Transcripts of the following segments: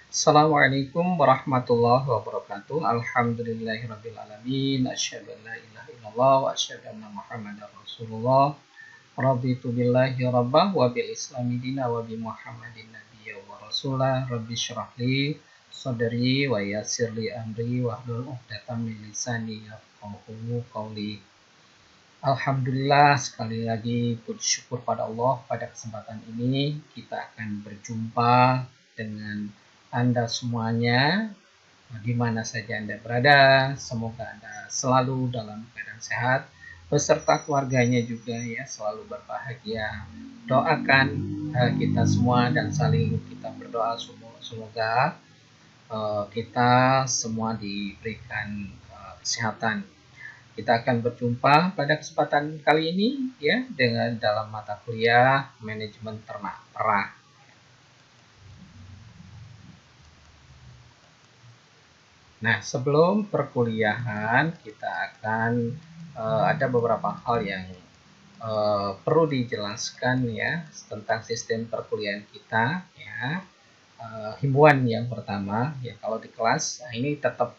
Assalamualaikum warahmatullahi wabarakatuh. Alhamdulillahirrabbilalamin. Asyhadu an la ilaha illallah wa asyhadu anna Muhammadar Rasulullah. Raditu billahi rabbah wa bil islami dina wa bi Muhammadin nabiyya wa rasulah. Rabbi syrah li sadri wa yassir li amri wa hlul 'uqdatam min lisani yafqahu qawli. Alhamdulillah, sekali lagi puji syukur pada Allah, pada kesempatan ini kita akan berjumpa dengan Anda semuanya di mana saja Anda berada. Semoga Anda selalu dalam keadaan sehat beserta keluarganya juga ya, selalu berbahagia. Doakan kita semua dan saling kita berdoa semoga kita semua diberikan kesehatan. Kita akan berjumpa pada kesempatan kali ini ya dengan dalam mata kuliah manajemen ternak perah. Nah, sebelum perkuliahan kita akan ada beberapa hal yang perlu dijelaskan ya tentang sistem perkuliahan kita ya. Himbauan yang pertama ya, kalau di kelas ini tetap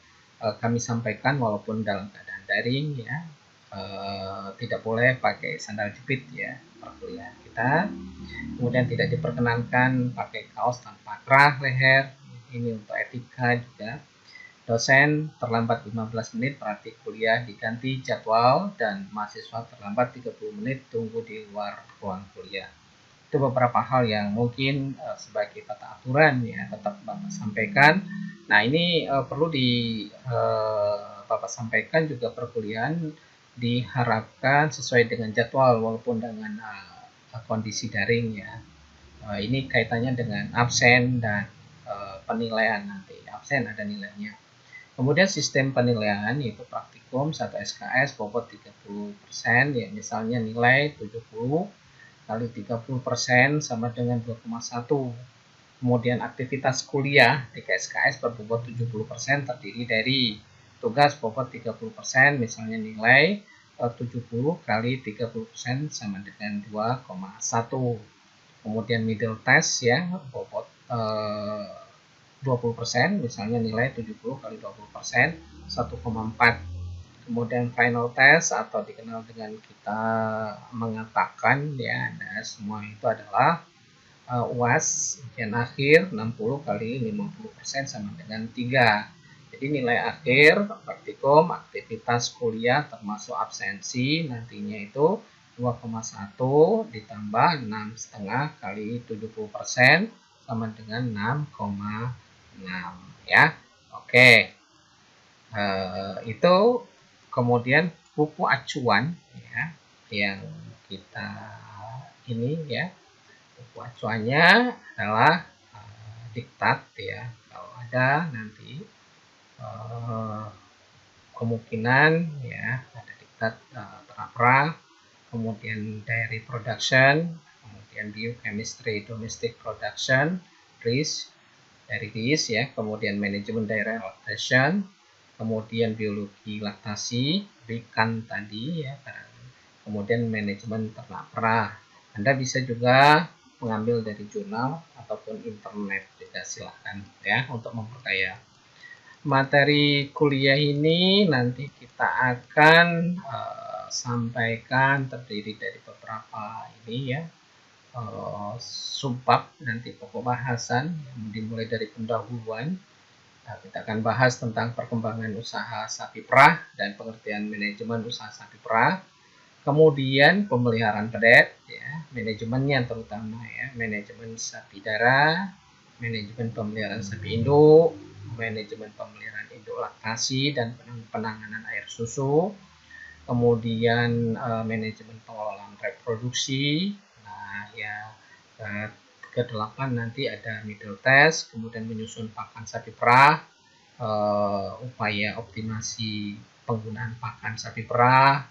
kami sampaikan walaupun dalam keadaan daring ya, tidak boleh pakai sandal jepit ya perkuliahan kita. Kemudian tidak diperkenankan pakai kaos tanpa kerah leher, ini untuk etika juga. Dosen terlambat 15 menit berarti kuliah diganti jadwal, dan mahasiswa terlambat 30 menit tunggu di luar ruang kuliah. Itu beberapa hal yang mungkin sebagai tata aturan ya tetap Bapak sampaikan. Nah, ini perlu Bapak sampaikan juga, perkuliahan diharapkan sesuai dengan jadwal walaupun dengan kondisi daring ya. Ini kaitannya dengan absen dan penilaian nanti. Absen ada nilainya. Kemudian sistem penilaian yaitu praktikum 1 SKS bobot 30% ya, misalnya nilai 70 kali 30% sama dengan 2,1. Kemudian aktivitas kuliah 3 SKS berbobot 70% terdiri dari tugas bobot 30%, misalnya nilai 70 kali 30% sama dengan 2,1. Kemudian middle test ya bobot 20%, misalnya nilai 70 kali 20%, 1,4. Kemudian final test atau dikenal dengan kita mengatakan ya, nah semua itu adalah UAS ujian akhir 60 kali 50% sama dengan 3. Jadi nilai akhir praktikum aktivitas kuliah termasuk absensi nantinya itu 2,1 ditambah 6,5 kali 70% sama dengan 6,6 ya. Oke. Itu kemudian buku acuan ya yang kita ini ya. Buku acuannya adalah diktat ya. Kalau ada nanti kemungkinan ya ada diktat pra, kemudian dairy production, kemudian biochemistry domestic production, risk dari RIS ya, kemudian manajemen dairy lactation, kemudian biologi laktasi, BIKAN tadi ya, kemudian manajemen ternak perah. Anda bisa juga mengambil dari jurnal ataupun internet juga, silahkan ya untuk memperkaya. Materi kuliah ini nanti kita akan sampaikan terdiri dari beberapa ini ya, subbab nanti pokok bahasan yang dimulai dari pendahuluan. Kita akan bahas tentang perkembangan usaha sapi perah dan pengertian manajemen usaha sapi perah. Kemudian pemeliharaan pedet ya, manajemennya terutama ya, manajemen sapi darah, manajemen pemeliharaan sapi induk, manajemen pemeliharaan induk laktasi dan penanganan air susu. Kemudian manajemen pengelolaan reproduksi. Nah ya, ke-8 nanti ada middle test, kemudian menyusun pakan sapi perah, upaya optimasi penggunaan pakan sapi perah,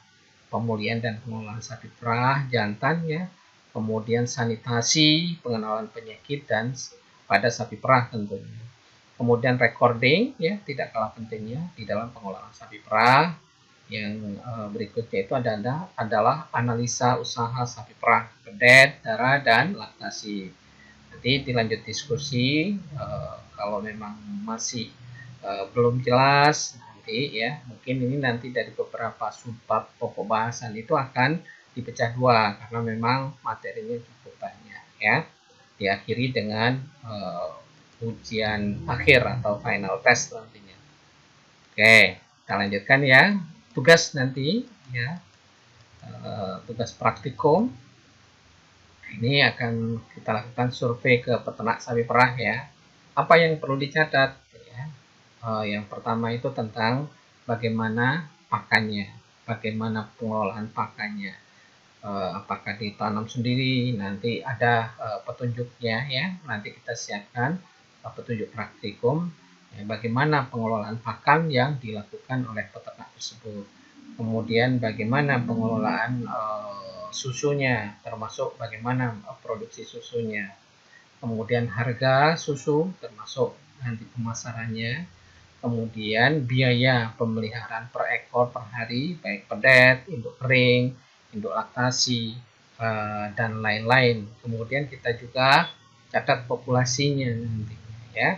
pemulihan dan pengelolaan sapi perah jantan ya, kemudian sanitasi, pengenalan penyakit dan pada sapi perah tentunya. Kemudian recording ya, tidak kalah pentingnya di dalam pengelolaan sapi perah. Yang berikutnya itu adalah analisa usaha sapi perah, pedet, darah, dan laktasi. Nanti dilanjut diskusi Kalau memang masih belum jelas nanti ya, mungkin ini nanti dari beberapa subbab pokok bahasan itu akan dipecah dua karena memang materinya cukup banyak ya. Diakhiri dengan ujian akhir atau final test nantinya. Oke, kita lanjutkan ya. Tugas nanti ya, tugas praktikum. Ini akan kita lakukan survei ke peternak sapi perah ya. Apa yang perlu dicatat? Ya. Yang pertama itu tentang bagaimana pakannya, bagaimana pengelolaan pakannya. Apakah ditanam sendiri? Nanti ada petunjuknya ya. Nanti kita siapkan petunjuk praktikum. Ya, bagaimana pengelolaan pakan yang dilakukan oleh peternak tersebut. Kemudian bagaimana pengelolaan susunya, termasuk bagaimana produksi susunya. Kemudian harga susu, termasuk nanti pemasarannya. Kemudian biaya pemeliharaan per ekor per hari, baik pedet, induk kering, induk laktasi, dan lain-lain. Kemudian kita juga catat populasinya nantinya ya.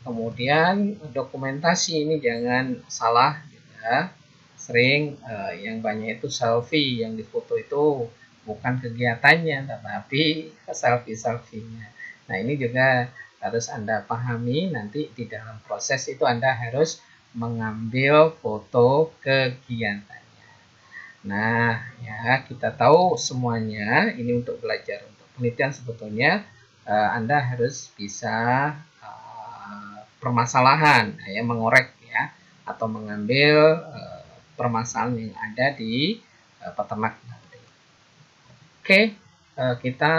Kemudian dokumentasi ini jangan salah ya. Sering yang banyak itu selfie, yang difoto itu bukan kegiatannya tetapi selfie-selfie-nya. Nah, ini juga harus Anda pahami, nanti di dalam proses itu Anda harus mengambil foto kegiatannya. Nah, ya kita tahu semuanya ini untuk belajar untuk penelitian sebetulnya Anda harus bisa permasalahan ya, mengorek ya atau mengambil permasalahan yang ada di peternak nanti. Oke, kita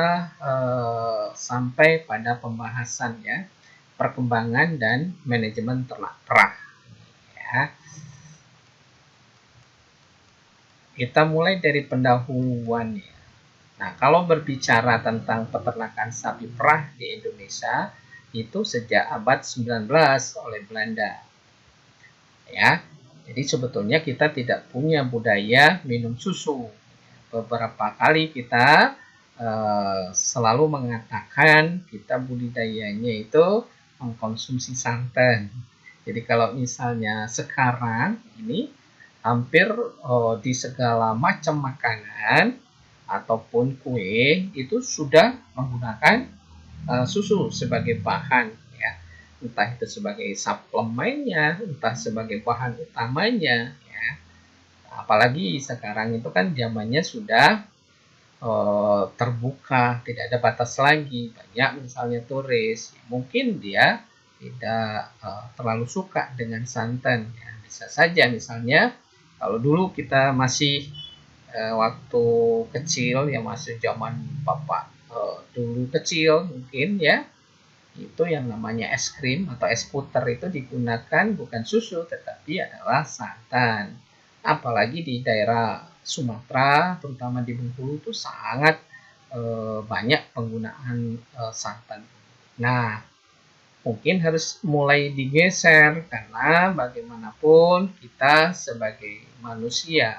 sampai pada pembahasan ya perkembangan dan manajemen ternak perah. Ya. Kita mulai dari pendahuluan ya. Nah, kalau berbicara tentang peternakan sapi perah di Indonesia itu sejak abad 19 oleh Belanda. Ya. Jadi sebetulnya kita tidak punya budaya minum susu. Beberapa kali kita selalu mengatakan kita budidayanya itu mengkonsumsi santan. Jadi kalau misalnya sekarang ini hampir di segala macam makanan ataupun kue itu sudah menggunakan susu sebagai bahan. Entah itu sebagai suplemennya, entah sebagai bahan utamanya, ya. Apalagi sekarang itu kan zamannya sudah terbuka, tidak ada batas lagi. Banyak misalnya turis, mungkin dia tidak terlalu suka dengan santan. Ya. Bisa saja misalnya kalau dulu kita masih waktu kecil, ya masih zaman bapak dulu kecil mungkin ya. Itu yang namanya es krim atau es puter itu digunakan bukan susu tetapi adalah santan. Apalagi di daerah Sumatera, terutama di Bengkulu itu sangat banyak penggunaan santan. Nah, mungkin harus mulai digeser karena bagaimanapun kita sebagai manusia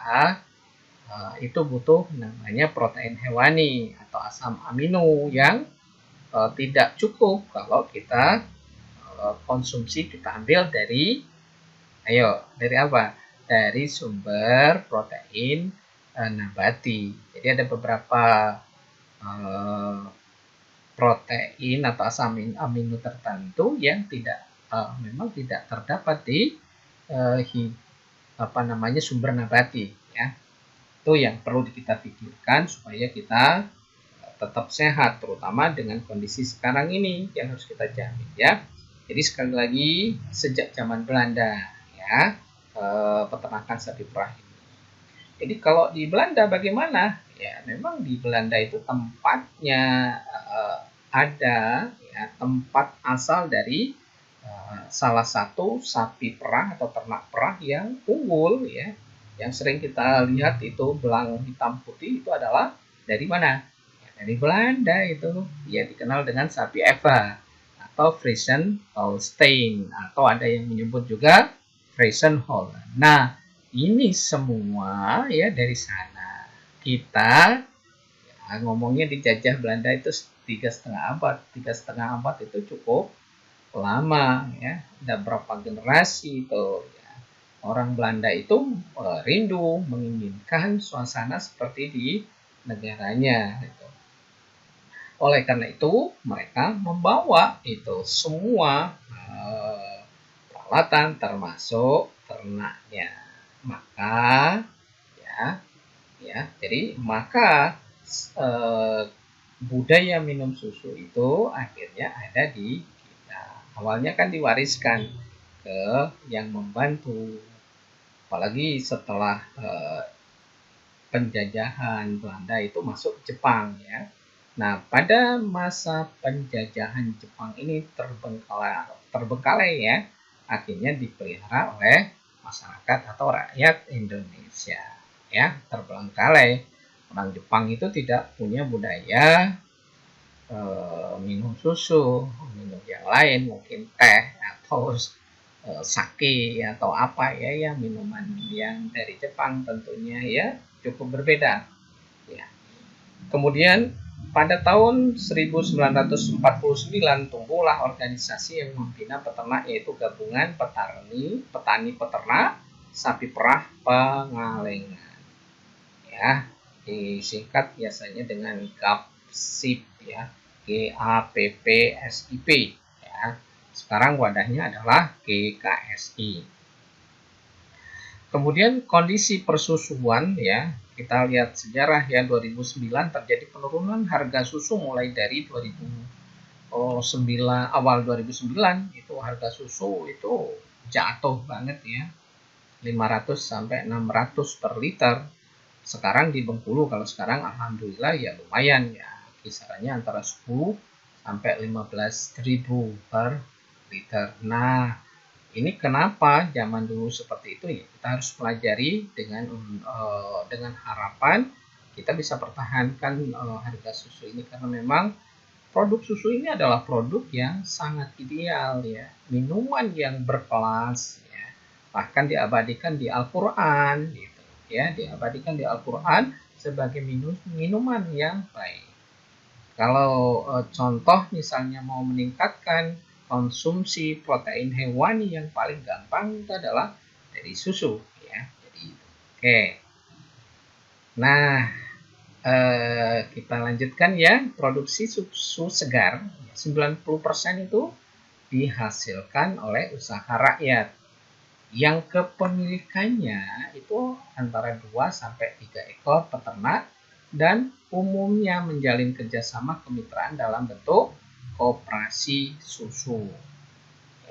itu butuh namanya protein hewani atau asam amino yang tidak cukup kalau kita konsumsi kita ambil dari apa? Dari sumber protein nabati. Jadi ada beberapa protein atau asam amino tertentu yang memang tidak terdapat di sumber nabati ya. Itu yang perlu kita pikirkan supaya kita tetap sehat, terutama dengan kondisi sekarang ini yang harus kita jamin ya. Jadi sekali lagi sejak zaman Belanda ya peternakan sapi perah ini. Jadi kalau di Belanda bagaimana? Ya memang di Belanda itu tempatnya ada ya tempat asal dari salah satu sapi perah atau ternak perah yang unggul ya. Yang sering kita lihat itu belang hitam putih itu adalah dari mana? Dari Belanda itu dia dikenal dengan sapi Eva atau Friesian Holstein atau ada yang menyebut juga Friesian Holland. Nah, ini semua ya dari sana. Kita ngomongnya dijajah Belanda itu 3,5 abad. 3,5 abad itu cukup lama ya, ada berapa generasi itu ya. Orang Belanda itu rindu menginginkan suasana seperti di negaranya gitu. Oleh karena itu mereka membawa itu semua peralatan termasuk ternaknya. Maka ya jadi maka eh, budaya minum susu itu akhirnya ada di kita. Awalnya kan diwariskan ke yang membantu, apalagi setelah penjajahan Belanda itu masuk Jepang ya. Nah, pada masa penjajahan Jepang ini terbengkalai ya, akhirnya dipelihara oleh masyarakat atau rakyat Indonesia ya, terbengkalai. Orang Jepang itu tidak punya budaya minum susu, minum yang lain, mungkin teh atau sake atau apa ya, yang minuman yang dari Jepang tentunya ya cukup berbeda. Ya. Kemudian pada tahun 1949 tumbuhlah organisasi yang membina peternak, yaitu Gabungan Petani Peternak Sapi Perah Pengalengan. Ya, disingkat biasanya dengan GAPSIP ya, GAPPSIP ya. Sekarang wadahnya adalah GKSI. Kemudian kondisi persusuan ya, kita lihat sejarah ya, 2009 terjadi penurunan harga susu mulai dari 2009, awal 2009 itu harga susu itu jatuh banget ya, 500 sampai 600 per liter. Sekarang di Bengkulu kalau sekarang alhamdulillah ya lumayan ya, kisarannya antara 10 sampai 15.000 per liter. Nah, ini kenapa zaman dulu seperti itu ya, kita harus pelajari dengan harapan kita bisa pertahankan harga susu ini, karena memang produk susu ini adalah produk yang sangat ideal ya, minuman yang berkelas ya, bahkan diabadikan di Al-Qur'an gitu ya, diabadikan di Al-Qur'an sebagai minuman yang baik. Kalau contoh misalnya mau meningkatkan konsumsi protein hewani, yang paling gampang itu adalah dari susu ya. Jadi oke. Nah, kita lanjutkan ya, produksi susu segar 90% itu dihasilkan oleh usaha rakyat yang kepemilikannya itu antara 2 sampai 3 ekor peternak dan umumnya menjalin kerjasama kemitraan dalam bentuk koperasi susu.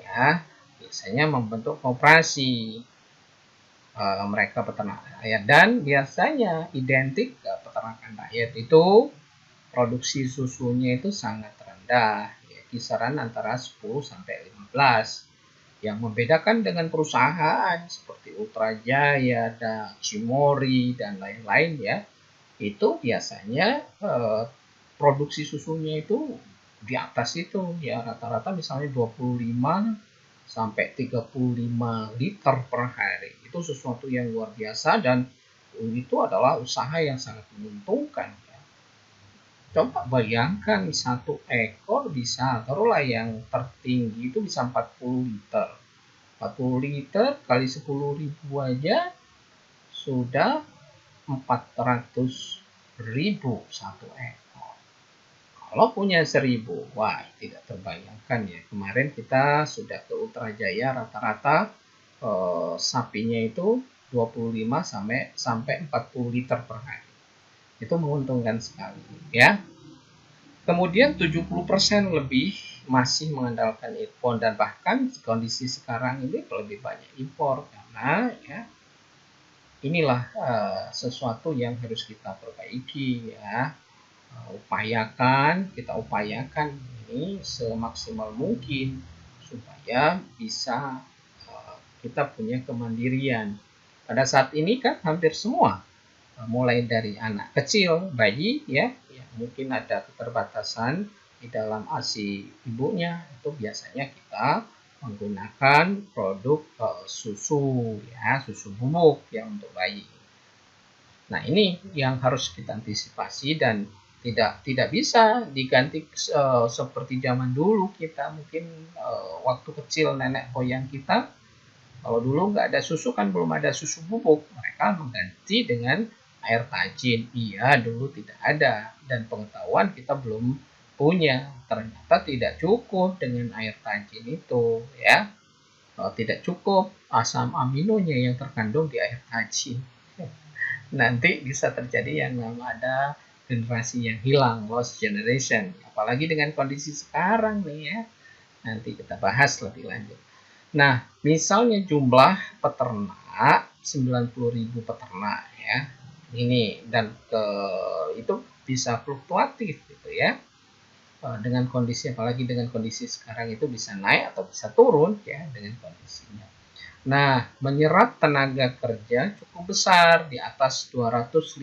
Ya, biasanya membentuk koperasi mereka peternak rakyat, dan biasanya identik peternakan rakyat itu produksi susunya itu sangat rendah ya, kisaran antara 10 sampai 15. Yang membedakan dengan perusahaan seperti Ultra Jaya dan Cimori dan lain-lain ya, itu biasanya produksi susunya itu di atas itu ya, rata-rata misalnya 25 sampai 35 liter per hari. Itu sesuatu yang luar biasa, dan itu adalah usaha yang sangat menguntungkan. Coba bayangkan satu ekor bisa, taruhlah yang tertinggi itu bisa 40 liter. 40 liter kali 10.000 aja sudah 400.000 satu ekor. Kalau punya 1.000, wah tidak terbayangkan ya. Kemarin kita sudah ke Ultra Jaya, rata-rata sapinya itu 25 sampai 40 liter per hari. Itu menguntungkan sekali ya. Kemudian 70% lebih masih mengandalkan impor, dan bahkan kondisi sekarang ini lebih banyak impor, karena ya inilah sesuatu yang harus kita perbaiki ya. Kita upayakan ini semaksimal mungkin supaya bisa kita punya kemandirian. Pada saat ini kan hampir semua, mulai dari anak kecil, bayi ya, mungkin ada keterbatasan di dalam ASI ibunya, itu biasanya kita menggunakan produk susu ya, susu bubuk yang untuk bayi. Nah, ini yang harus kita antisipasi, dan tidak bisa diganti seperti zaman dulu. Kita mungkin waktu kecil nenek moyang kita, kalau dulu nggak ada susu, kan belum ada susu bubuk, mereka mengganti dengan air tajin. Iya, dulu tidak ada dan pengetahuan kita belum punya. Ternyata tidak cukup dengan air tajin itu, ya. Tidak cukup asam aminonya yang terkandung di air tajin. Nanti bisa terjadi yang ada generasi yang hilang, lost generation. Apalagi dengan kondisi sekarang nih ya. Nanti kita bahas lebih lanjut. Nah, misalnya jumlah peternak 90.000 peternak ya. Ini dan itu bisa fluktuatif gitu ya. Dengan kondisi, apalagi dengan kondisi sekarang, itu bisa naik atau bisa turun ya dengan kondisinya. Nah, menyerap tenaga kerja cukup besar di atas 250.000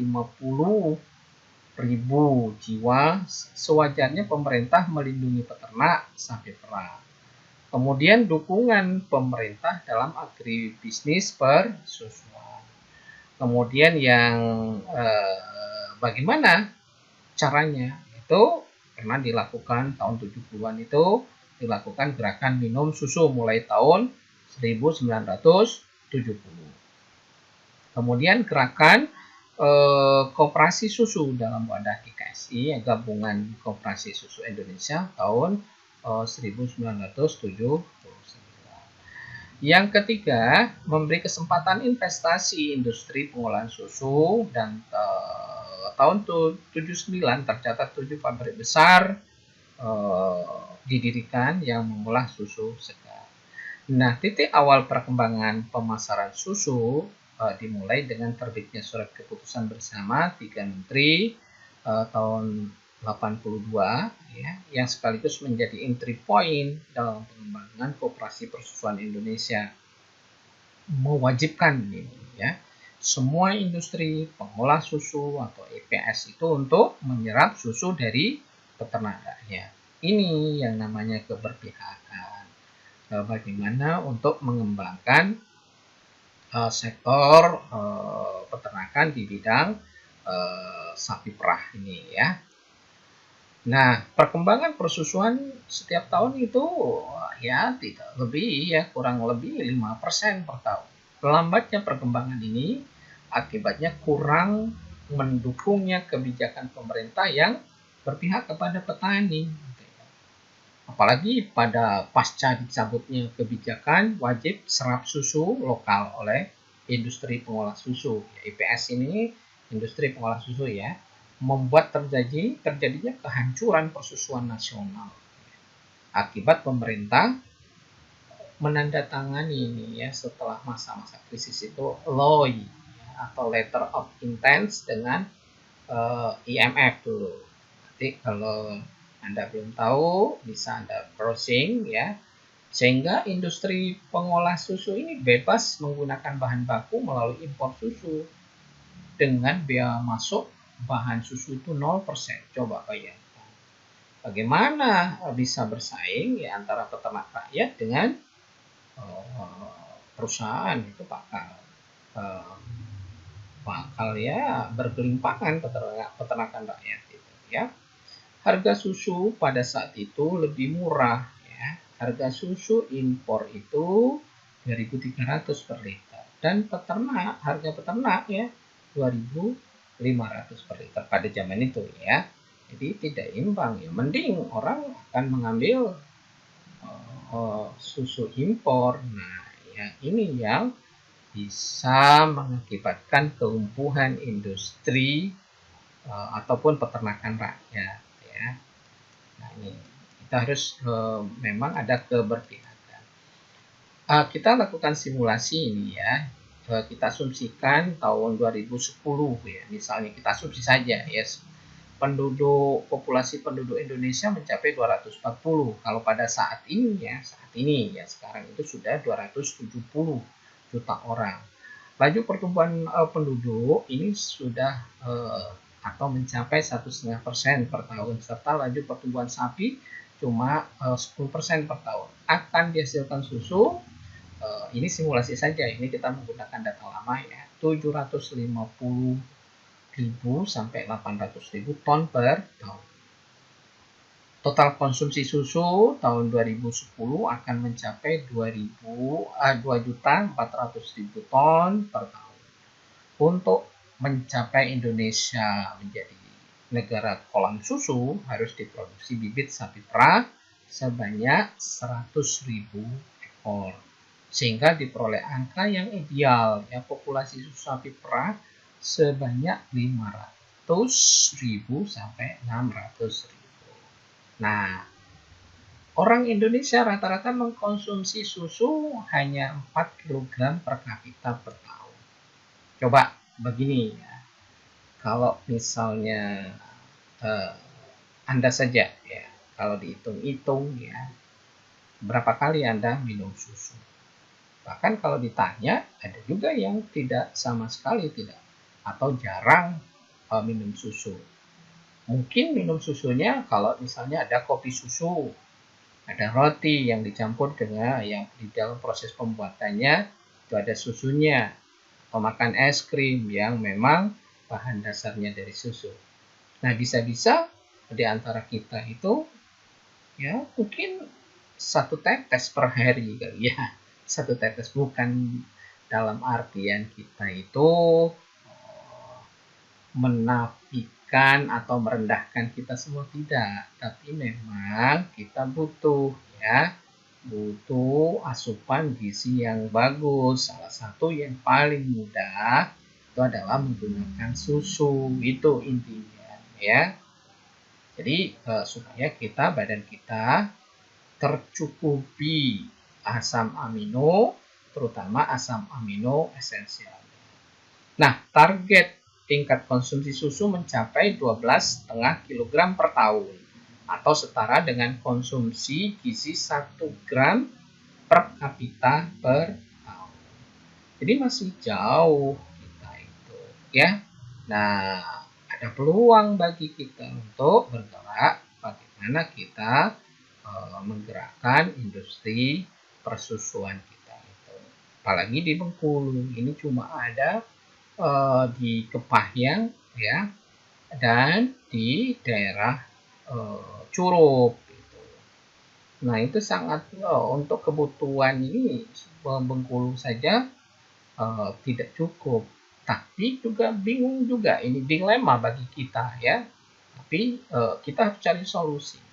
jiwa. Sewajarnya pemerintah melindungi peternak sapi perah. Kemudian dukungan pemerintah dalam agribisnis persusuan. Kemudian yang bagaimana caranya? Itu pernah dilakukan tahun 70-an, itu dilakukan gerakan minum susu mulai tahun 1970. Kemudian gerakan koperasi susu dalam wadah GKSI, Gabungan Koperasi Susu Indonesia, tahun 1979. Yang ketiga, memberi kesempatan investasi industri pengolahan susu, dan tahun 79 tercatat 7 pabrik besar didirikan yang mengolah susu segar. Nah, titik awal perkembangan pemasaran susu dimulai dengan terbitnya surat keputusan bersama 3 menteri tahun 82 ya, yang sekaligus menjadi entry point dalam pengembangan koperasi persusuan Indonesia. Mewajibkan ini ya, semua industri pengolah susu atau EPS itu untuk menyerap susu dari peternak rakyat. Ini yang namanya keberpihakan. Bagaimana untuk mengembangkan sektor peternakan di bidang sapi perah ini ya. Nah, perkembangan persusuan setiap tahun itu ya tidak lebih ya, kurang lebih 5% per tahun. Lambatnya perkembangan ini akibatnya kurang mendukungnya kebijakan pemerintah yang berpihak kepada petani. Apalagi pada pasca dicabutnya kebijakan wajib serap susu lokal oleh industri pengolah susu. IPS ini industri pengolah susu ya, membuat terjadinya kehancuran persusuan nasional akibat pemerintah menandatangani ini ya, setelah masa-masa krisis itu LOI ya, atau Letter of Intent dengan IMF dulu. Nanti kalau Anda belum tahu, bisa Anda browsing ya. Sehingga industri pengolah susu ini bebas menggunakan bahan baku melalui impor susu dengan biaya masuk bahan susu itu 0%. Coba bayangkan. Bagaimana bisa bersaing ya antara peternak rakyat dengan perusahaan itu bakal ya bergelimpangan peternakan rakyat itu ya. Harga susu pada saat itu lebih murah ya. Harga susu impor itu 2.300 per liter, dan harga peternak ya 2.500 per liter pada zaman itu ya. Jadi tidak imbang ya. Mending orang akan mengambil susu impor. Nah, ya ini yang bisa mengakibatkan kelumpuhan industri ataupun peternakan rakyat ya. Nah, ini kita harus memang ada keberpihakan. Kita lakukan simulasi ini ya. Kita asumsikan tahun 2010 ya. Misalnya kita asumsi saja ya, populasi penduduk Indonesia mencapai 240. Kalau pada saat ini ya sekarang itu sudah 270 juta orang. Laju pertumbuhan penduduk ini sudah atau mencapai 1,5% per tahun, serta laju pertumbuhan sapi cuma 10% per tahun. Akan dihasilkan susu, ini simulasi saja, ini kita menggunakan data lama ya, 750 sampai 800.000 ton per tahun. Total konsumsi susu tahun 2010 akan mencapai 2.400.000 ton per tahun. Untuk mencapai Indonesia menjadi negara kolam susu, harus diproduksi bibit sapi perah sebanyak 100.000 ekor. Sehingga diperoleh angka yang ideal, ya, populasi susu sapi perah sebanyak 500.000 sampai 600.000. Nah, orang Indonesia rata-rata mengkonsumsi susu hanya 4 kg per kapita per tahun. Coba begini ya, kalau misalnya Anda saja ya, kalau dihitung-hitung ya, berapa kali Anda minum susu? Bahkan kalau ditanya, ada juga yang tidak sama sekali tidak atau jarang minum susu. Mungkin minum susunya kalau misalnya ada kopi susu, ada roti yang dicampur dengan yang di dalam proses pembuatannya itu ada susunya, atau makan es krim yang memang bahan dasarnya dari susu. Nah, bisa-bisa di antara kita itu ya mungkin 1 tetes per hari kali ya. 1 tetes, bukan dalam artian kita itu menafikan atau merendahkan kita semua, tidak, tapi memang kita butuh ya, butuh asupan gizi yang bagus. Salah satu yang paling mudah itu adalah menggunakan susu, itu intinya ya. Jadi supaya badan kita tercukupi asam amino, terutama asam amino esensial. Nah, target tingkat konsumsi susu mencapai 12,5 kg per tahun atau setara dengan konsumsi gizi 1 gram per kapita per tahun. Jadi masih jauh kita itu ya. Nah, ada peluang bagi kita untuk bergerak bagaimana kita menggerakkan industri persusuan kita itu. Apalagi di Bengkulu, ini cuma ada di Kepahyang ya, dan di daerah Curup gitu. Nah, itu sangat untuk kebutuhan ini Bengkulu saja tidak cukup. Tapi juga bingung juga, ini dilema bagi kita ya. Tapi kita harus cari solusi.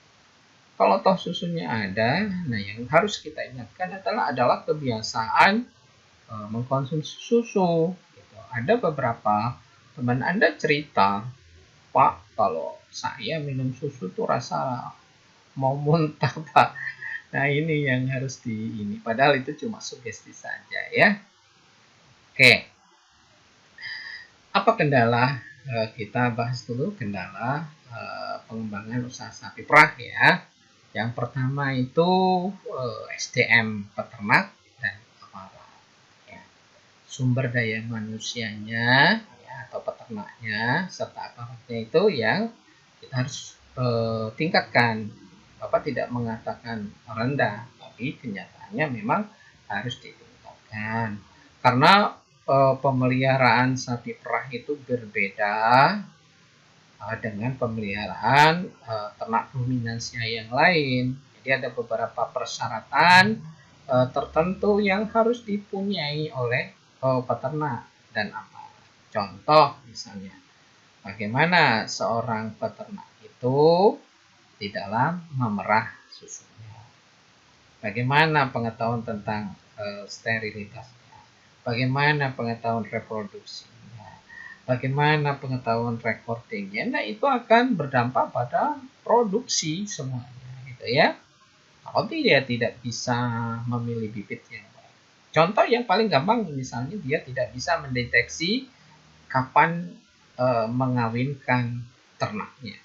Kalau toh susunya ada, nah yang harus kita ingatkan adalah kebiasaan mengkonsumsi susu. Gitu. Ada beberapa teman Anda cerita, Pak, kalau saya minum susu tuh rasa mau muntah, Pak. Nah, ini yang harus ini. Padahal itu cuma sugesti saja ya. Oke. Apa kendala? Kita bahas dulu kendala pengembangan usaha sapi perah ya. Yang pertama itu SDM peternak dan aparat. Ya. Sumber daya manusianya ya, atau peternaknya serta aparatnya itu yang kita harus tingkatkan. Bapak tidak mengatakan rendah, tapi kenyataannya memang harus ditingkatkan. Karena pemeliharaan sapi perah itu berbeda dengan pemeliharaan ternak ruminansia yang lain. Jadi ada beberapa persyaratan tertentu yang harus dipunyai oleh peternak dan aparat. Contoh misalnya, bagaimana seorang peternak itu di dalam memerah susunya. Bagaimana pengetahuan tentang sterilitasnya. Bagaimana pengetahuan reproduksi. Bagaimana pengetahuan recordingnya, nah itu akan berdampak pada produksi semuanya gitu ya. Kalau dia tidak bisa memilih bibit yang baik. Contoh yang paling gampang misalnya dia tidak bisa mendeteksi kapan mengawinkan ternaknya.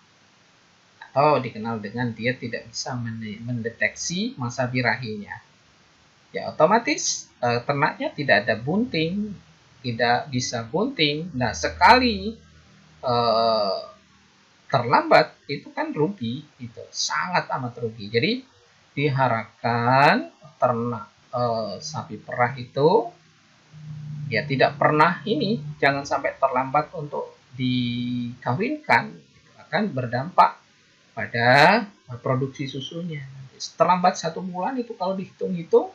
Atau dikenal dengan dia tidak bisa mendeteksi masa birahinya. Ya otomatis ternaknya tidak ada bunting, tidak bisa bunting. Nah, sekali terlambat itu kan rugi, itu sangat amat rugi. Jadi diharapkan ternak sapi perah itu ya tidak pernah jangan sampai terlambat untuk dikawinkan itu akan berdampak pada produksi susunya. Terlambat 1 bulan itu kalau dihitung-hitung,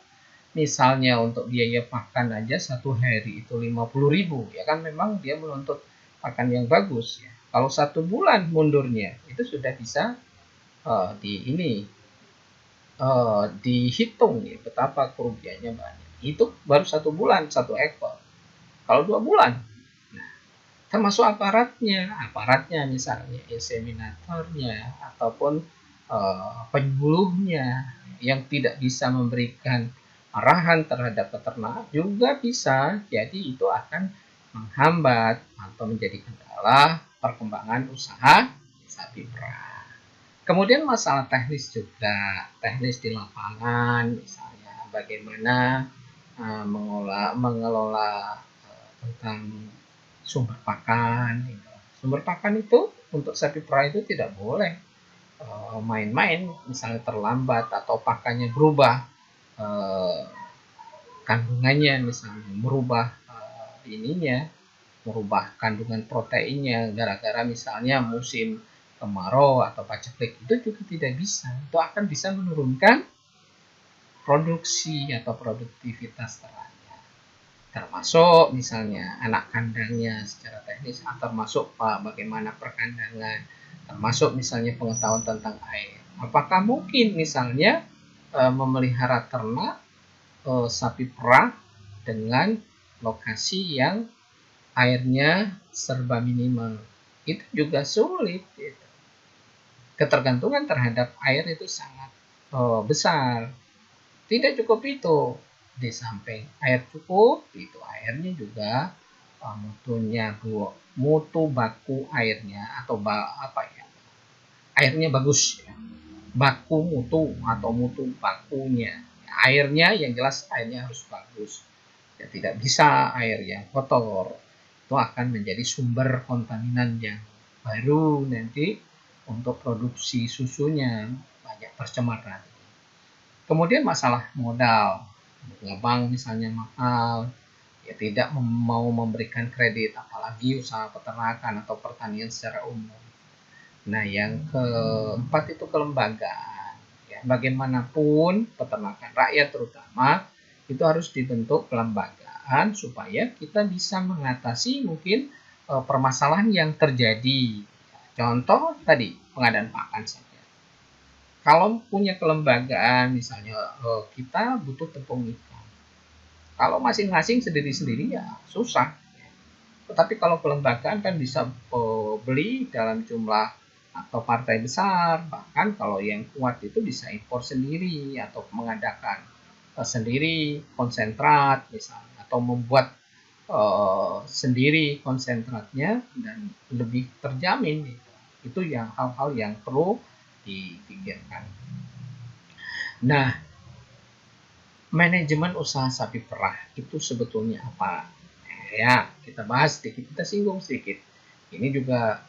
misalnya untuk biaya pakan aja 1 hari itu 50.000, ya kan memang dia menuntut pakan yang bagus ya. Kalau 1 bulan mundurnya itu sudah bisa dihitung ya, betapa kerugiannya banyak. Itu baru 1 bulan 1 ekor. Kalau 2 bulan, nah, termasuk aparatnya misalnya inseminatornya ataupun penyuluhnya yang tidak bisa memberikan arahan terhadap peternak juga bisa jadi itu akan menghambat atau menjadi kendala perkembangan usaha sapi perah. Kemudian masalah teknis juga, teknis di lapangan, misalnya bagaimana mengelola tentang sumber pakan. Gitu. Sumber pakan itu untuk sapi perah itu tidak boleh main-main, misalnya terlambat atau pakannya berubah, kandungannya misalnya merubah merubah kandungan proteinnya gara-gara misalnya musim kemarau atau paceklik, itu juga tidak bisa. Itu akan bisa menurunkan produksi atau produktivitas ternaknya. Termasuk misalnya anak kandangnya secara teknis, termasuk bagaimana perkandangan, termasuk misalnya pengetahuan tentang air. Apakah mungkin misalnya memelihara ternak sapi perah dengan lokasi yang airnya serba minimal? Itu juga sulit. Gitu. Ketergantungan terhadap air itu sangat besar. Tidak cukup itu, di samping air cukup, itu airnya juga mutu baku airnya atau airnya bagus ya. Baku mutu atau mutu bakunya. Airnya yang jelas airnya harus bagus. Ya, tidak bisa air yang kotor. Itu akan menjadi sumber kontaminan yang baru nanti untuk produksi susunya banyak tercemar nanti. Kemudian masalah modal, bank misalnya mahal, ya tidak mau memberikan kredit, apalagi usaha peternakan atau pertanian secara umum. Nah, yang keempat itu kelembagaan. Ya, bagaimanapun peternakan rakyat terutama itu harus dibentuk kelembagaan supaya kita bisa mengatasi mungkin permasalahan yang terjadi. Contoh tadi pengadaan pakan saja. Kalau punya kelembagaan misalnya kita butuh tepung ikan. Kalau masing-masing sendiri-sendiri ya susah. Tetapi kalau kelembagaan kan bisa beli dalam jumlah atau partai besar. Bahkan kalau yang kuat itu bisa impor sendiri atau mengadakan sendiri konsentrat misalnya. Atau membuat sendiri konsentratnya dan lebih terjamin. Gitu. Itu yang hal-hal yang perlu dipikirkan. Nah, manajemen usaha sapi perah itu sebetulnya apa? Ya, kita bahas sedikit, kita singgung sedikit. Ini juga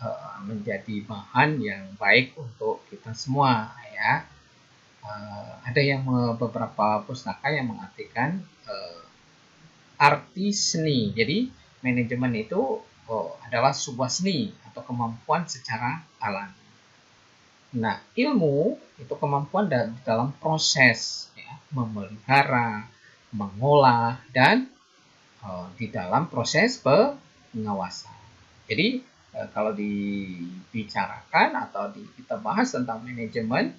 menjadi bahan yang baik untuk kita semua ya. Ada yang beberapa pustaka yang mengartikan arti seni. Jadi manajemen itu adalah sebuah seni atau kemampuan secara alami. Nah, ilmu itu kemampuan dalam proses ya, memelihara, mengolah, dan di dalam proses pengawasan. Jadi, kalau dibicarakan atau kita bahas tentang manajemen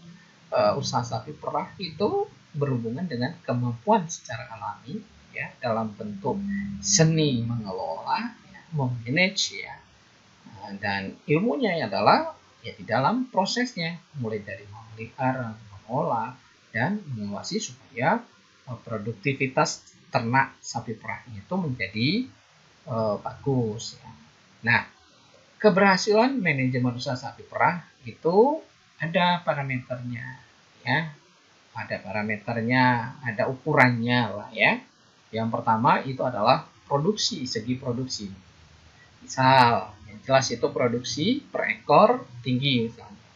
usaha sapi perah itu berhubungan dengan kemampuan secara alami ya dalam bentuk seni mengelola, ya, memanage ya, dan ilmunya adalah ya di dalam prosesnya, mulai dari memelihara, mengolah, dan mengawasi supaya produktivitas ternak sapi perah itu menjadi bagus. Ya. Nah, keberhasilan manajemen usaha sapi perah itu ada parameternya, ya, ada parameternya, ada ukurannya lah ya. Yang pertama itu adalah produksi, segi produksi. Misal jelas itu produksi per ekor tinggi misalnya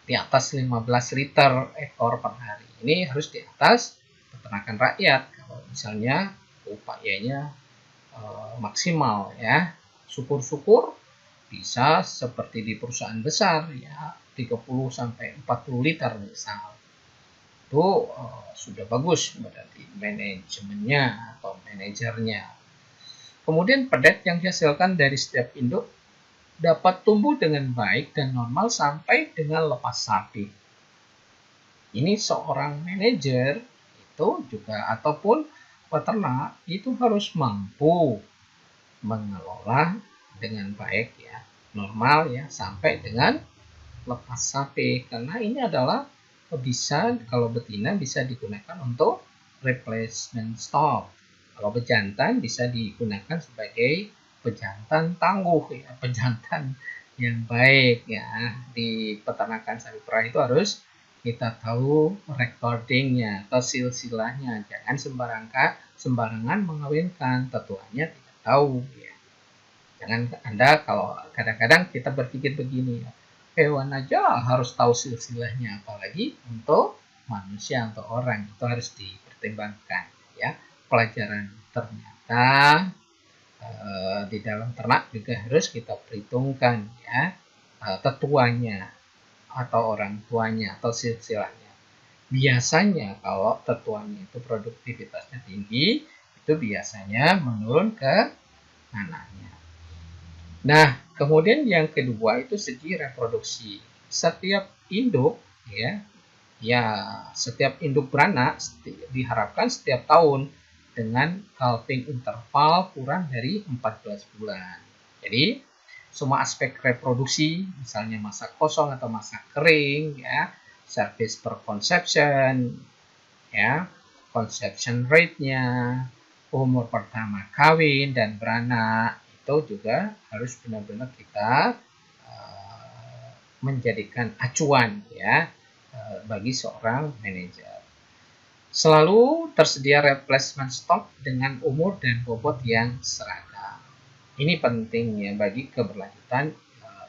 di atas 15 liter ekor per hari. Ini harus di atas peternakan rakyat. Kalau misalnya upayanya maksimal ya, syukur-syukur bisa seperti di perusahaan besar ya, 30 sampai 40 liter misal. Itu sudah bagus berarti manajemennya atau manajernya. Kemudian pedet yang dihasilkan dari setiap induk dapat tumbuh dengan baik dan normal sampai dengan lepas sapi. Ini seorang manajer itu juga ataupun peternak itu harus mampu mengelola dengan baik ya, normal ya, sampai dengan lepas sapi, karena ini adalah bisa, kalau betina bisa digunakan untuk replacement stock, kalau bejantan bisa digunakan sebagai pejantan tangguh ya, pejantan yang baik ya. Di peternakan sapi perah itu harus kita tahu recordingnya atau silsilahnya, jangan sembarangan mengawinkan, tetuanya tidak tahu ya. Jangan Anda, kalau kadang-kadang kita berpikir begini ya, hewan aja harus tahu silsilahnya, apalagi untuk manusia atau orang, itu harus dipertimbangkan ya. Pelajaran ternyata di dalam ternak juga harus kita perhitungkan ya, tetuanya atau orang tuanya atau silsilahnya. Biasanya kalau tetuanya itu produktivitasnya tinggi, itu biasanya menurun ke anaknya. Nah, kemudian yang kedua itu segi reproduksi. Setiap induk setiap induk beranak diharapkan setiap tahun dengan calving interval kurang dari 14 bulan. Jadi, semua aspek reproduksi, misalnya masa kosong atau masa kering ya, service per conception ya, conception rate-nya, umur pertama kawin dan beranak, itu juga harus benar-benar kita menjadikan acuan ya bagi seorang manajer. Selalu tersedia replacement stock dengan umur dan bobot yang seragam. Ini penting ya bagi keberlanjutan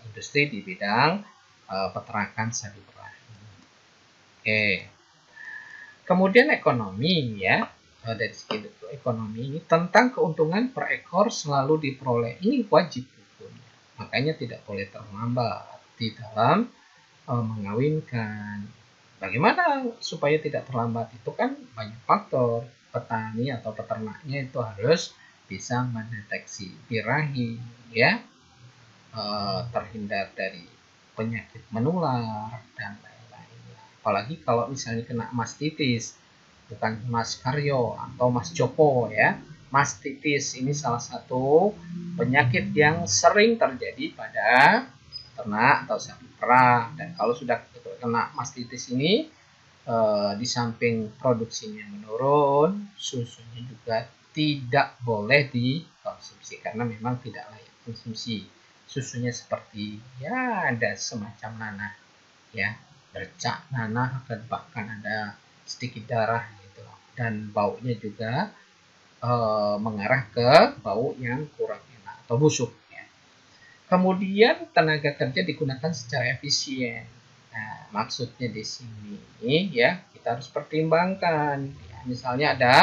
industri di bidang peternakan sapi perah. Oke. Kemudian ekonomi ya, dari segi ekonomi ini tentang keuntungan per ekor selalu diperoleh, ini wajib hukumnya, makanya tidak boleh terlambat di dalam mengawinkan. Bagaimana supaya tidak terlambat? Itu kan banyak faktor. Petani atau peternaknya itu harus bisa mendeteksi birahi ya, terhindar dari penyakit menular dan lain-lainnya. Apalagi kalau misalnya kena mastitis, bukan Mas Karyo atau Mas Joko ya. Mastitis ini salah satu penyakit yang sering terjadi pada ternak atau sapi perah, dan kalau sudah kena mastitis ini di samping produksinya menurun, susunya juga tidak boleh dikonsumsi karena memang tidak layak konsumsi. Susunya seperti ya ada semacam nanah ya, bercak nanah dan bahkan ada sedikit darah gitu, dan baunya juga mengarah ke bau yang kurang enak atau busuk ya. Kemudian tenaga kerja digunakan secara efisien. Nah, maksudnya di sini ya kita harus pertimbangkan ya, misalnya ada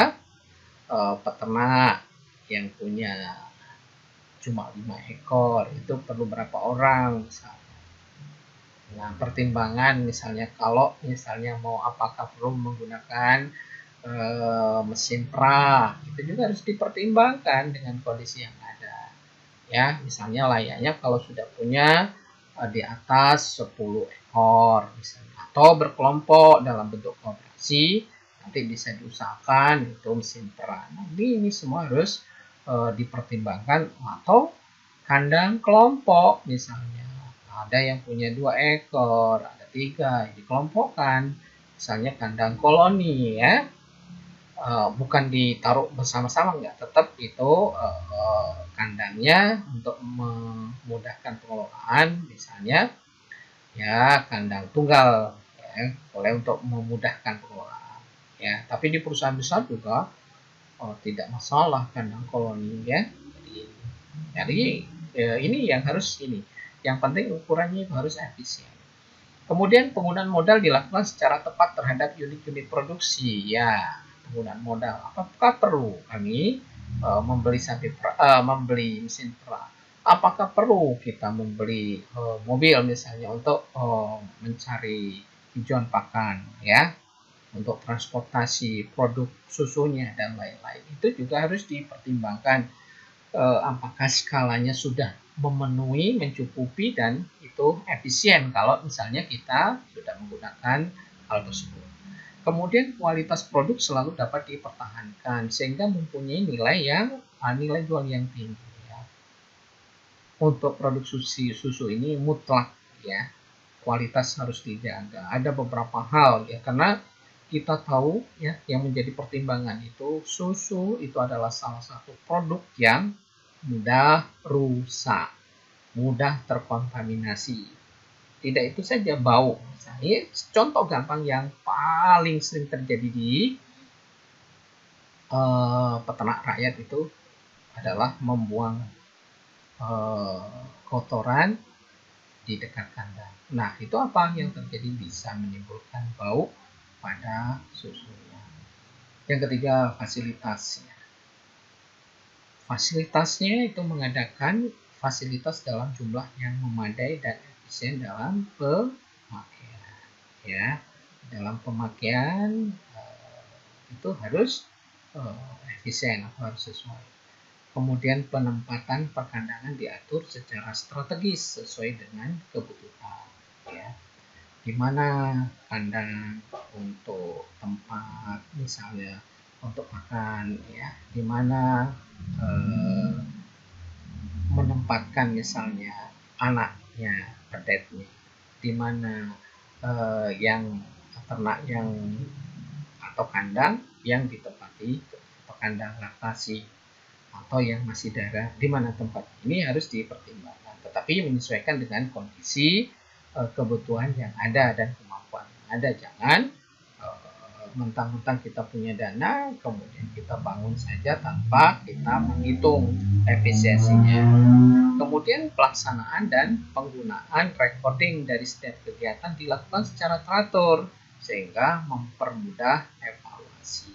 peternak yang punya cuma 5 ekor, itu perlu berapa orang misalnya. Nah, pertimbangan misalnya kalau misalnya mau apakah perlu menggunakan mesin perah, itu juga harus dipertimbangkan dengan kondisi yang ada. Ya, misalnya layaknya kalau sudah punya di atas 10 ekor misalnya, atau berkelompok dalam bentuk kooperasi, nanti bisa diusahakan itu mesin perah. Nah, ini semua harus dipertimbangkan, atau kandang kelompok misalnya. Ada yang punya 2 ekor, ada 3, dikelompokkan. Misalnya kandang koloni ya. Bukan ditaruh bersama-sama, enggak, tetap itu kandangnya untuk memudahkan pengelolaan, misalnya ya kandang tunggal ya, boleh untuk memudahkan pengelolaan ya. Tapi di perusahaan besar juga tidak masalah kandang koloni ya. Jadi ini yang harus ini, yang penting ukurannya harus efisien. Kemudian penggunaan modal dilakukan secara tepat terhadap unit-unit produksi ya. Penggunaan modal, apakah perlu kami membeli mesin perah Apakah perlu kita membeli mobil misalnya untuk mencari tujuan pakan, ya, untuk transportasi produk susunya dan lain-lain. Itu juga harus dipertimbangkan apakah skalanya sudah memenuhi, mencukupi, dan itu efisien kalau misalnya kita sudah menggunakan hal tersebut. Kemudian kualitas produk selalu dapat dipertahankan sehingga mempunyai nilai jual yang tinggi. Ya. Untuk produk susu ini mutlak, ya, kualitas harus dijaga. Ada beberapa hal, ya, karena kita tahu, ya, yang menjadi pertimbangan itu susu itu adalah salah satu produk yang mudah rusak, mudah terkontaminasi. Tidak itu saja, bau. Misalnya, contoh gampang yang paling sering terjadi di peternak rakyat itu adalah membuang kotoran di dekat kandang. Nah, itu apa yang terjadi? Bisa menimbulkan bau pada susunya. Yang ketiga, fasilitasnya. Fasilitasnya itu mengadakan fasilitas dalam jumlah yang memadai dan efisien dalam pemakaian. Ya, dalam pemakaian itu harus efisien atau harus sesuai. Kemudian penempatan perkandangan diatur secara strategis sesuai dengan kebutuhan. Ya, di mana kandang untuk tempat misalnya untuk makan, ya, di mana menempatkan misalnya anaknya, pedetnya, di mana yang ternak yang atau kandang yang ditempati kandang laktasi atau yang masih darah, di mana tempat ini harus dipertimbangkan, tetapi menyesuaikan dengan kondisi kebutuhan yang ada dan kemampuan yang ada. Jangan mentang-mentang kita punya dana kemudian kita bangun saja tanpa kita menghitung efisiensinya. Kemudian pelaksanaan dan penggunaan recording dari setiap kegiatan dilakukan secara teratur sehingga mempermudah evaluasi.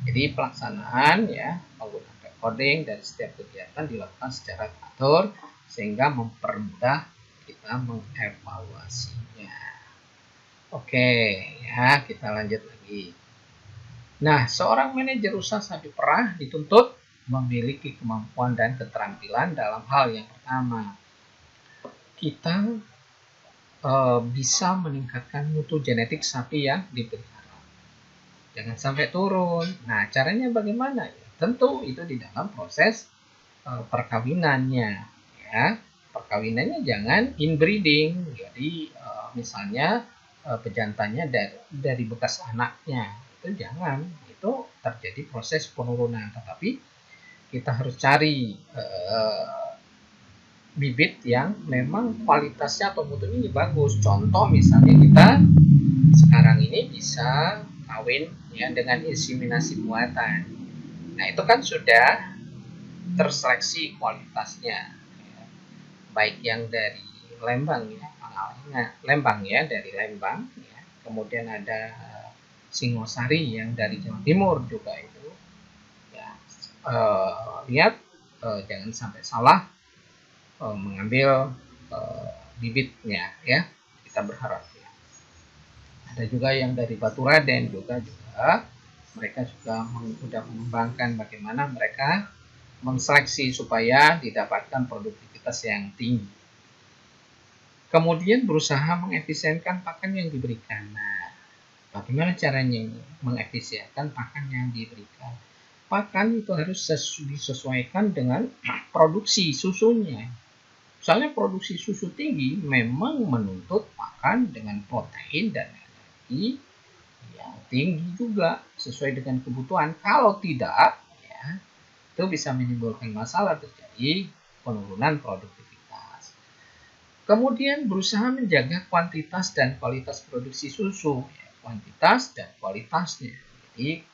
Jadi pelaksanaan, ya, penggunaan recording dari setiap kegiatan dilakukan secara teratur sehingga mempermudah kita mengevaluasinya. Oke, ya, kita lanjut lagi. Nah, seorang manajer usaha sapi perah dituntut memiliki kemampuan dan keterampilan dalam hal yang pertama, kita bisa meningkatkan mutu genetik sapi yang dipelihara. Jangan sampai turun. Nah, caranya bagaimana? Ya, tentu itu di dalam proses perkawinannya. Ya, perkawinannya jangan inbreeding. Jadi misalnya pejantannya dari bekas anaknya, itu jangan. Itu terjadi proses penurunan. Tetapi kita harus cari bibit yang memang kualitasnya atau mutunya bagus. Contoh misalnya kita sekarang ini bisa kawin, ya, dengan inseminasi buatan. Nah, itu kan sudah terseleksi kualitasnya, ya. Baik yang dari Lembang, ya, Lembang, ya, dari Lembang, ya. Kemudian ada Singosari yang dari Jawa Timur juga itu, ya. Lihat jangan sampai salah mengambil bibitnya, ya, kita berharap, ya. Ada juga yang dari Batu Raden juga mereka juga sudah mengembangkan bagaimana mereka menseleksi supaya didapatkan produktivitas yang tinggi. Kemudian berusaha mengefisienkan pakan yang diberikan. Nah, bagaimana caranya mengefisienkan pakan yang diberikan? Pakan itu harus disesuaikan dengan produksi susunya. Misalnya produksi susu tinggi memang menuntut pakan dengan protein dan energi yang tinggi juga sesuai dengan kebutuhan. Kalau tidak, ya, itu bisa menimbulkan masalah, terjadi penurunan produktivitas. Kemudian berusaha menjaga kuantitas dan kualitas produksi susu, ya, kuantitas dan kualitasnya. Jadi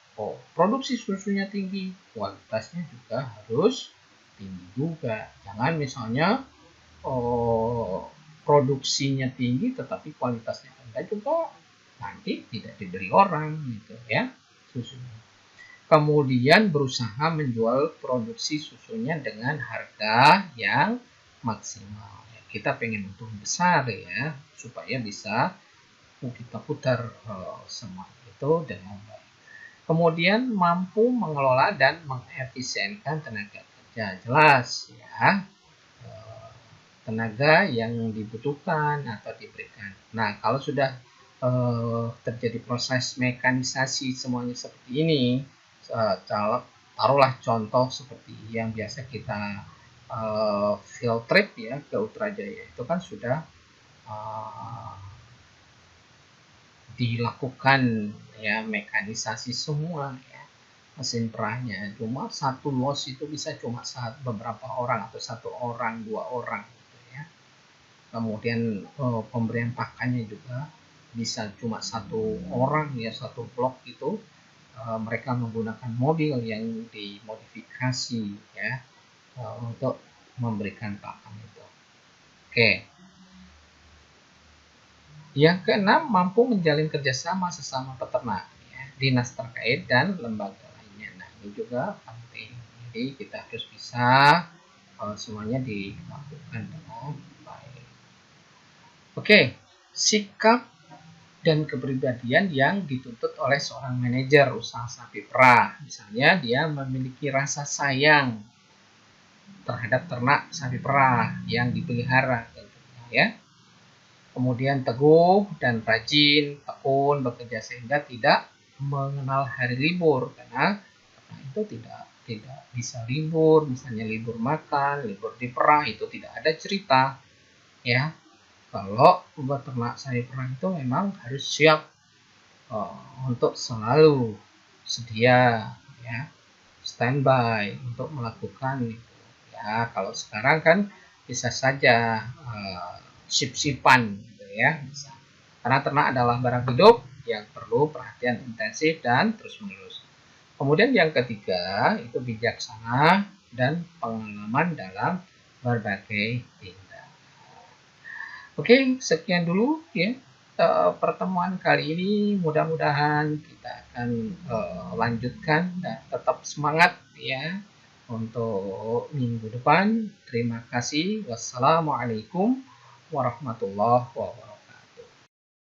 produksi susunya tinggi, kualitasnya juga harus tinggi juga. Jangan misalnya produksinya tinggi tetapi kualitasnya rendah, juga nanti tidak dibeli orang, gitu, ya, susunya. Kemudian berusaha menjual produksi susunya dengan harga yang maksimal. Kita pengen untung besar ya, supaya bisa kita putar semua itu dengan baik. Kemudian mampu mengelola dan mengefisienkan tenaga kerja. Jelas ya, tenaga yang dibutuhkan atau diberikan. Nah, kalau sudah terjadi proses mekanisasi semuanya seperti ini, taruhlah contoh seperti yang biasa kita field trip ya ke Utrajaya, itu kan sudah dilakukan ya mekanisasi semua ya mesin perahnya. Cuma satu los itu bisa cuma beberapa orang atau 1 orang 2 orang gitu ya. Kemudian pemberian pakannya juga bisa cuma 1 orang ya, 1 blok itu mereka menggunakan mobil yang dimodifikasi ya untuk memberikan pakan itu. Oke. Yang keenam, mampu menjalin kerjasama sesama peternak, ya, dinas terkait dan lembaga lainnya. Nah, ini juga penting. Jadi kita harus bisa semuanya dilakukan dengan baik. Oke, sikap dan kepribadian yang dituntut oleh seorang manajer usaha sapi perah. Misalnya dia memiliki rasa sayang terhadap ternak sapi perah yang dipelihara, ya. Kemudian teguh dan rajin, tekun bekerja sehingga tidak mengenal hari libur, karena itu tidak bisa libur, misalnya libur makan, libur di perah, itu tidak ada cerita ya. Kalau beternak sapi perah itu memang harus siap untuk selalu sedia ya, standby untuk melakukan itu ya. Kalau sekarang kan bisa saja sip-sipan gitu ya, bisa. Karena ternak adalah barang hidup yang perlu perhatian intensif dan terus-menerus. Kemudian yang ketiga itu bijaksana dan pengalaman dalam berbagai tindakan. Oke, sekian dulu ya pertemuan kali ini. Mudah-mudahan kita akan lanjutkan dan tetap semangat ya untuk minggu depan. Terima kasih. Wassalamualaikum warahmatullahi wabarakatuh.